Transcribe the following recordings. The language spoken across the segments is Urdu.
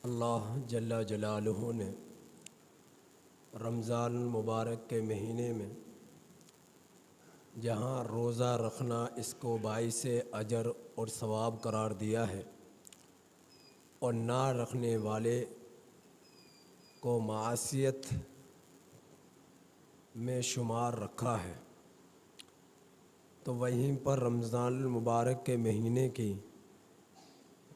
اللہ جل جلالہ نے رمضان المبارک کے مہینے میں جہاں روزہ رکھنا اس کو باعث اجر اور ثواب قرار دیا ہے اور نہ رکھنے والے کو معصیت میں شمار رکھا ہے، تو وہیں پر رمضان المبارک کے مہینے کی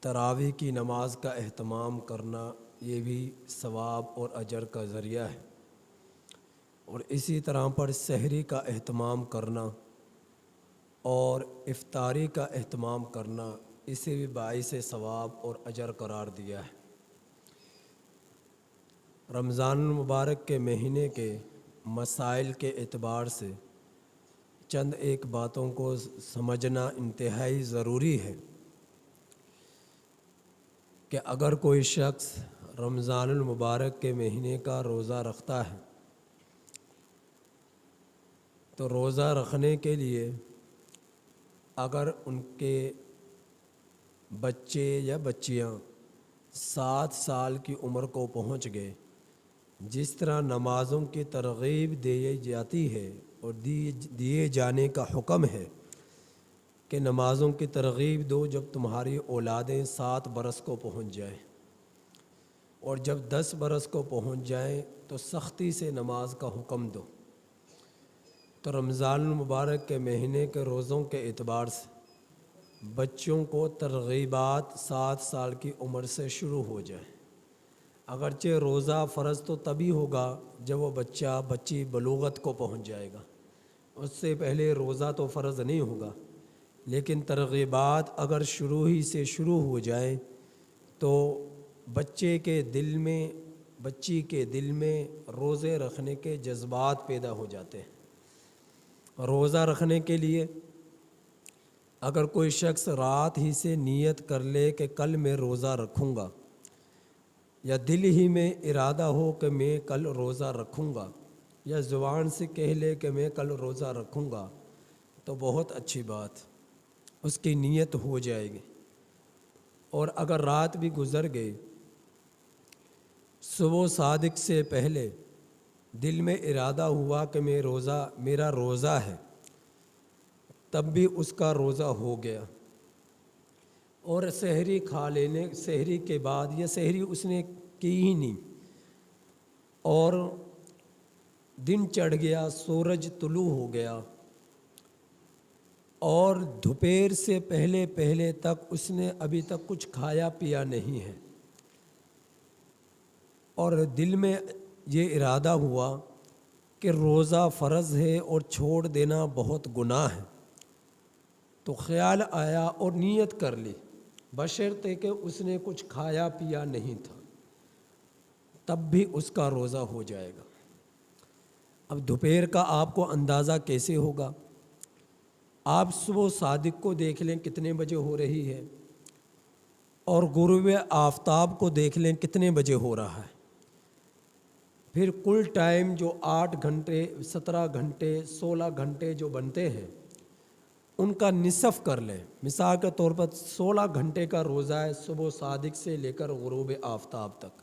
تراویح کی نماز کا اہتمام کرنا یہ بھی ثواب اور اجر کا ذریعہ ہے، اور اسی طرح پر سحری کا اہتمام کرنا اور افطاری کا اہتمام کرنا اسے بھی باعث ثواب اور اجر قرار دیا ہے۔ رمضان المبارک کے مہینے کے مسائل کے اعتبار سے چند ایک باتوں کو سمجھنا انتہائی ضروری ہے کہ اگر کوئی شخص رمضان المبارک کے مہینے کا روزہ رکھتا ہے تو روزہ رکھنے کے لیے اگر ان کے بچے یا بچیاں 7 سال کی عمر کو پہنچ گئے، جس طرح نمازوں کی ترغیب دی جاتی ہے اور دیے جانے کا حکم ہے کہ نمازوں کی ترغیب دو جب تمہاری اولادیں 7 برس کو پہنچ جائیں، اور جب 10 برس کو پہنچ جائیں تو سختی سے نماز کا حکم دو۔ تو رمضان المبارک کے مہینے کے روزوں کے اعتبار سے بچوں کو ترغیبات 7 سال کی عمر سے شروع ہو جائیں۔ اگرچہ روزہ فرض تو تبھی ہوگا جب وہ بچی بلوغت کو پہنچ جائے گا، اس سے پہلے روزہ تو فرض نہیں ہوگا، لیکن ترغیبات اگر شروع ہو جائیں تو بچی کے دل میں روزے رکھنے کے جذبات پیدا ہو جاتے ہیں۔ روزہ رکھنے کے لیے اگر کوئی شخص رات ہی سے نیت کر لے کہ کل میں روزہ رکھوں گا، یا دل ہی میں ارادہ ہو کہ میں کل روزہ رکھوں گا، یا زبان سے کہہ لے کہ میں کل روزہ رکھوں گا، تو بہت اچھی بات، اس کی نیت ہو جائے گی۔ اور اگر رات بھی گزر گئی، صبح صادق سے پہلے دل میں ارادہ ہوا کہ میرا روزہ ہے، تب بھی اس کا روزہ ہو گیا، اور سحری کے بعد یا سحری اس نے کی ہی نہیں اور دن چڑھ گیا، سورج طلوع ہو گیا، اور دوپہر سے پہلے تک اس نے ابھی تک کچھ کھایا پیا نہیں ہے، اور دل میں یہ ارادہ ہوا کہ روزہ فرض ہے اور چھوڑ دینا بہت گناہ ہے، تو خیال آیا اور نیت کر لی، بشرطے کہ اس نے کچھ کھایا پیا نہیں تھا، تب بھی اس کا روزہ ہو جائے گا۔ اب دوپہر کا آپ کو اندازہ کیسے ہوگا؟ آپ صبح صادق کو دیکھ لیں کتنے بجے ہو رہی ہے، اور غروب آفتاب کو دیکھ لیں کتنے بجے ہو رہا ہے، پھر کل ٹائم جو 8 گھنٹے 17 گھنٹے 16 گھنٹے جو بنتے ہیں ان کا نصف کر لیں۔ مثال کے طور پر 16 گھنٹے کا روزہ ہے صبح صادق سے لے کر غروب آفتاب تک،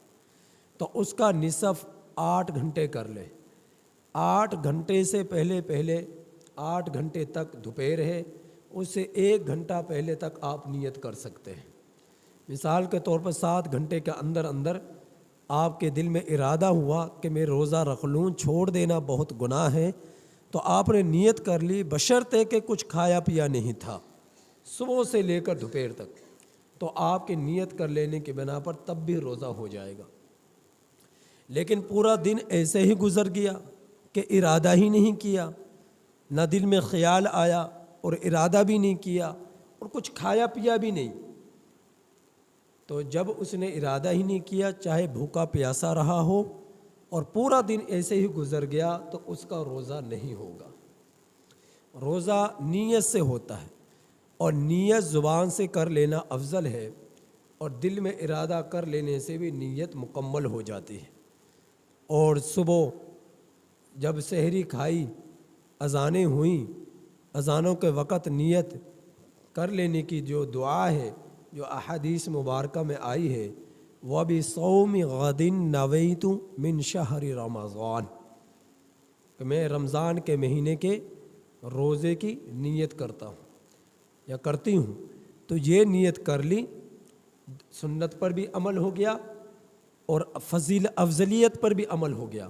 تو اس کا نصف 8 گھنٹے کر لیں۔ 8 گھنٹے سے پہلے 8 گھنٹے تک دوپہر ہے، اس سے 1 گھنٹہ پہلے تک آپ نیت کر سکتے ہیں۔ مثال کے طور پر 7 گھنٹے کے اندر آپ کے دل میں ارادہ ہوا کہ میں روزہ رکھ لوں، چھوڑ دینا بہت گناہ ہے، تو آپ نے نیت کر لی، بشرطے کہ کچھ کھایا پیا نہیں تھا صبح سے لے کر دوپہر تک، تو آپ کی نیت کر لینے کی بنا پر تب بھی روزہ ہو جائے گا۔ لیکن پورا دن ایسے ہی گزر گیا کہ ارادہ ہی نہیں کیا، نہ دل میں خیال آیا اور ارادہ بھی نہیں کیا اور کچھ کھایا پیا بھی نہیں، تو جب اس نے ارادہ ہی نہیں کیا، چاہے بھوکا پیاسا رہا ہو اور پورا دن ایسے ہی گزر گیا، تو اس کا روزہ نہیں ہوگا۔ روزہ نیت سے ہوتا ہے، اور نیت زبان سے کر لینا افضل ہے، اور دل میں ارادہ کر لینے سے بھی نیت مکمل ہو جاتی ہے۔ اور صبح جب سحری کھائی، اذانیں ہوئیں، اذانوں کے وقت نیت کر لینے کی جو دعا ہے جو احادیث مبارکہ میں آئی ہے وَبِصَوْمِ غَدٍ نَوَيْتُ مِنْ شَهْرِ رمضان، کہ میں رمضان کے مہینے کے روزے کی نیت کرتا ہوں یا کرتی ہوں. تو یہ نیت کر لی، سنت پر بھی عمل ہو گیا اور افضلیت پر بھی عمل ہو گیا،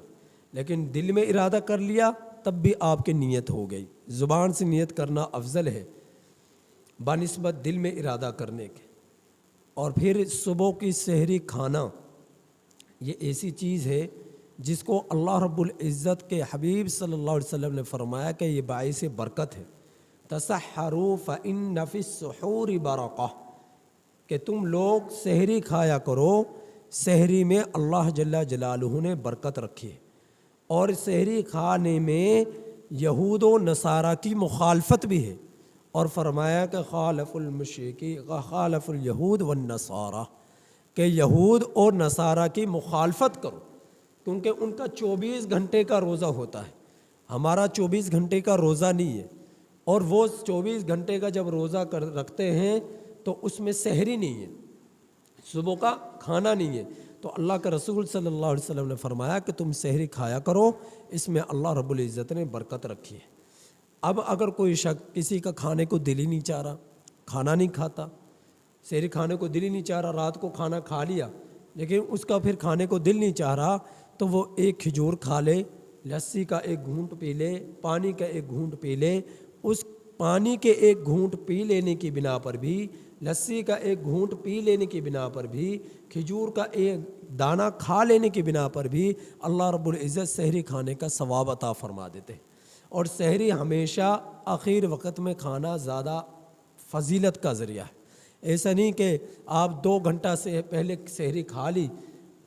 لیکن دل میں ارادہ کر لیا تب بھی آپ کی نیت ہو گئی. زبان سے نیت کرنا افضل ہے بنسبت دل میں ارادہ کرنے کے. اور پھر صبح کی سحری کھانا یہ ایسی چیز ہے جس کو اللہ رب العزت کے حبیب صلی اللہ علیہ وسلم نے فرمایا کہ یہ باعث برکت ہے. تسحروا فإن فی السحور برکہ، کہ تم لوگ سحری کھایا کرو، سحری میں اللہ جل جلالہ نے برکت رکھی ہے. اور سحری کھانے میں یہود و نصارہ کی مخالفت بھی ہے، اور فرمایا کہ خالف المشرکی خالف الیہود والنصارہ، کہ یہود اور نصارہ کی مخالفت کرو، کیونکہ ان کا 24 گھنٹے کا روزہ ہوتا ہے، ہمارا 24 گھنٹے کا روزہ نہیں ہے. اور وہ 24 گھنٹے کا جب روزہ رکھتے ہیں تو اس میں سحری نہیں ہے، صبح کا کھانا نہیں ہے. تو اللہ کے رسول صلی اللہ علیہ وسلم نے فرمایا کہ تم سحری کھایا کرو، اس میں اللہ رب العزت نے برکت رکھی ہے. اب اگر کوئی شخص کسی کا کھانے کو دل ہی نہیں چاہ رہا، کھانا نہیں کھاتا، سحری کھانے کو دل ہی نہیں چاہ رہا، رات کو کھانا کھا لیا لیکن اس کا پھر کھانے کو دل نہیں چاہ رہا، تو وہ ایک کھجور کھا لے، لسی کا ایک گھونٹ پی لے، پانی کا ایک گھونٹ پی لے. اس پانی کے ایک گھونٹ پی لینے کی بنا پر بھی، لسی کا ایک گھونٹ پی لینے کی بنا پر بھی، کھجور کا ایک دانہ کھا لینے کی بنا پر بھی اللہ رب العزت سحری کھانے کا ثواب عطا فرما دیتے. اور سحری ہمیشہ آخر وقت میں کھانا زیادہ فضیلت کا ذریعہ ہے. ایسا نہیں کہ آپ 2 گھنٹہ سے پہلے سحری کھا لی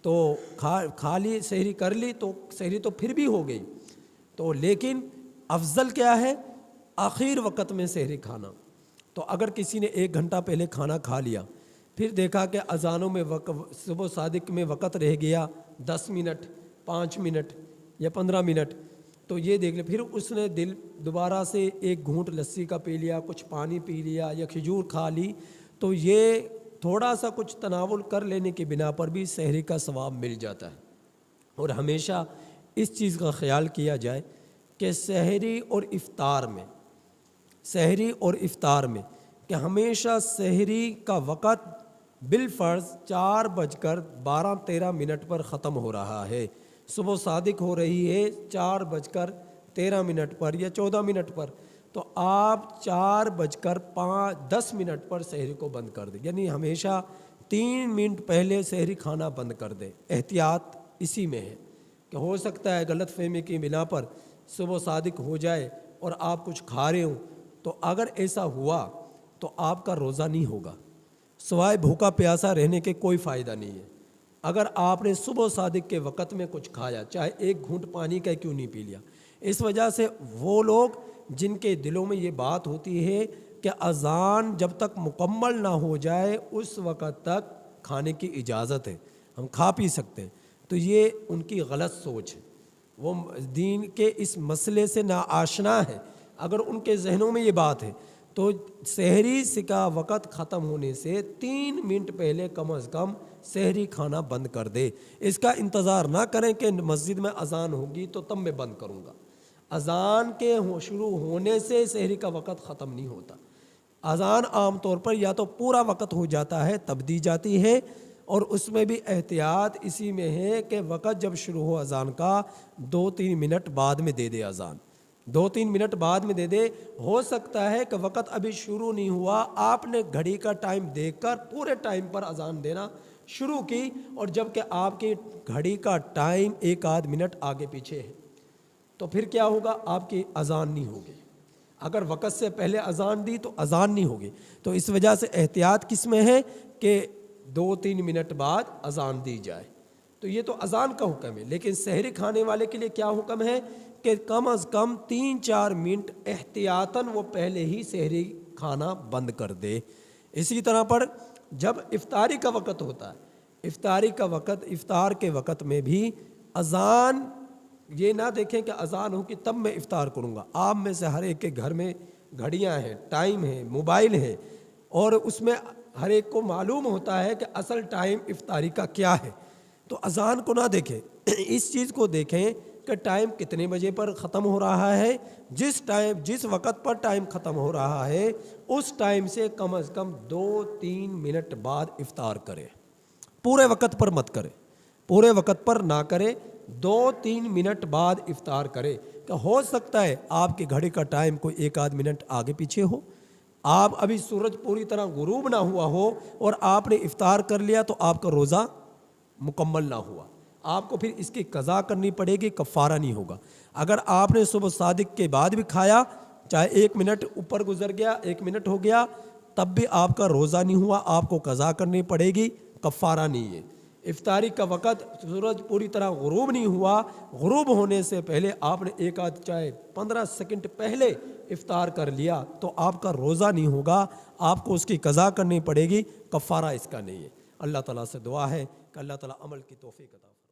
تو کھا لی سحری کر لی تو سحری تو پھر بھی ہو گئی. تو لیکن افضل کیا ہے؟ آخر وقت میں سحری کھانا. تو اگر کسی نے 1 گھنٹہ پہلے کھانا کھا لیا، پھر دیکھا کہ اذانوں میں صبح صادق میں وقت رہ گیا 10 منٹ 5 منٹ یا 15 منٹ، تو یہ دیکھ لے، پھر اس نے دوبارہ سے ایک گھونٹ لسی کا پی لیا، کچھ پانی پی لیا یا کھجور کھا لی، تو یہ تھوڑا سا کچھ تناول کر لینے کی بنا پر بھی سحری کا ثواب مل جاتا ہے. اور ہمیشہ اس چیز کا خیال کیا جائے کہ سحری اور افطار میں کہ ہمیشہ سحری کا وقت بالفرض 4:12-13 پر ختم ہو رہا ہے. صبح صادق ہو رہی ہے 4:13 پر یا 14 پر، تو آپ 4:10 پر سحری کو بند کر دیں. یعنی ہمیشہ 3 منٹ پہلے سحری کھانا بند کر دیں. احتیاط اسی میں ہے کہ ہو سکتا ہے غلط فہمی کی بنا پر صبح صادق ہو جائے اور آپ کچھ کھا رہے ہوں، تو اگر ایسا ہوا تو آپ کا روزہ نہیں ہوگا، سوائے بھوکا پیاسا رہنے کے کوئی فائدہ نہیں ہے. اگر آپ نے صبح صادق کے وقت میں کچھ کھایا، چاہے 1 گھونٹ پانی کا کیوں نہیں پی لیا. اس وجہ سے وہ لوگ جن کے دلوں میں یہ بات ہوتی ہے کہ اذان جب تک مکمل نہ ہو جائے اس وقت تک کھانے کی اجازت ہے، ہم کھا پی سکتے ہیں، تو یہ ان کی غلط سوچ ہے. وہ دین کے اس مسئلے سے ناآشنا ہے. اگر ان کے ذہنوں میں یہ بات ہے تو سحری کا وقت ختم ہونے سے 3 منٹ پہلے کم از کم سحری کھانا بند کر دے. اس کا انتظار نہ کریں کہ مسجد میں اذان ہوگی تو تب میں بند کروں گا. اذان کے شروع ہونے سے سحری کا وقت ختم نہیں ہوتا. اذان عام طور پر یا تو پورا وقت ہو جاتا ہے تب دی جاتی ہے، اور اس میں بھی احتیاط اسی میں ہے کہ وقت جب شروع ہو اذان کا 2-3 منٹ بعد میں دے دے اذان، 2-3 منٹ بعد میں دے دے. ہو سکتا ہے کہ وقت ابھی شروع نہیں ہوا، آپ نے گھڑی کا ٹائم دیکھ کر پورے ٹائم پر اذان دینا شروع کی، اور جب کہ آپ کی گھڑی کا ٹائم 1-8 منٹ آگے پیچھے ہے، تو پھر کیا ہوگا؟ آپ کی اذان نہیں ہوگی. اگر وقت سے پہلے اذان دی تو اذان نہیں ہوگی. تو اس وجہ سے احتیاط کس میں ہے کہ 2-3 منٹ بعد اذان دی جائے. تو یہ تو اذان کا حکم ہے. لیکن سحری کھانے والے کے لیے کیا حکم ہے کہ کم از کم 3-4 منٹ احتیاطاً وہ پہلے ہی سحری کھانا بند کر دے. اسی طرح پر جب افطاری کا وقت ہوتا ہے، افطار کے وقت میں بھی اذان، یہ نہ دیکھیں کہ اذان ہو کہ تب میں افطار کروں گا. آپ میں سے ہر ایک کے گھر میں گھڑیاں ہیں، ٹائم ہے، موبائل ہے، اور اس میں ہر ایک کو معلوم ہوتا ہے کہ اصل ٹائم افطاری کا کیا ہے، تو اذان کو نہ دیکھیں، اس چیز کو دیکھیں کہ ٹائم کتنے بجے پر ختم ہو رہا ہے۔ جس وقت پر ٹائم ختم ہو رہا ہے اس ٹائم سے کم از کم 2-3 منٹ بعد افطار کرے، پورے وقت پر مت کرے، پورے وقت پر نہ کرے، 2-3 منٹ بعد افطار کرے۔ کہ ہو سکتا ہے آپ کی گھڑی کا ٹائم کوئی 1-8 منٹ آگے پیچھے ہو، آپ ابھی سورج پوری طرح غروب نہ ہوا ہو اور آپ نے افطار کر لیا تو آپ کا روزہ مکمل نہ ہوا، آپ کو پھر اس کی قضا کرنی پڑے گی، کفارہ نہیں ہوگا۔ اگر آپ نے صبح صادق کے بعد بھی کھایا، چاہے 1 منٹ اوپر گزر گیا، 1 منٹ ہو گیا، تب بھی آپ کا روزہ نہیں ہوا، آپ کو قضا کرنی پڑے گی، کفارہ نہیں ہے۔ افطاری کا وقت سورج پوری طرح غروب نہیں ہوا، غروب ہونے سے پہلے آپ نے ایک آدھ چاہے 15 سیکنڈ پہلے افطار کر لیا تو آپ کا روزہ نہیں ہوگا، آپ کو اس کی قضا کرنی پڑے گی، کفارہ اس کا نہیں ہے۔ اللہ تعالیٰ سے دعا ہے کہ اللہ تعالیٰ عمل کی توفیق عطا فرمائے۔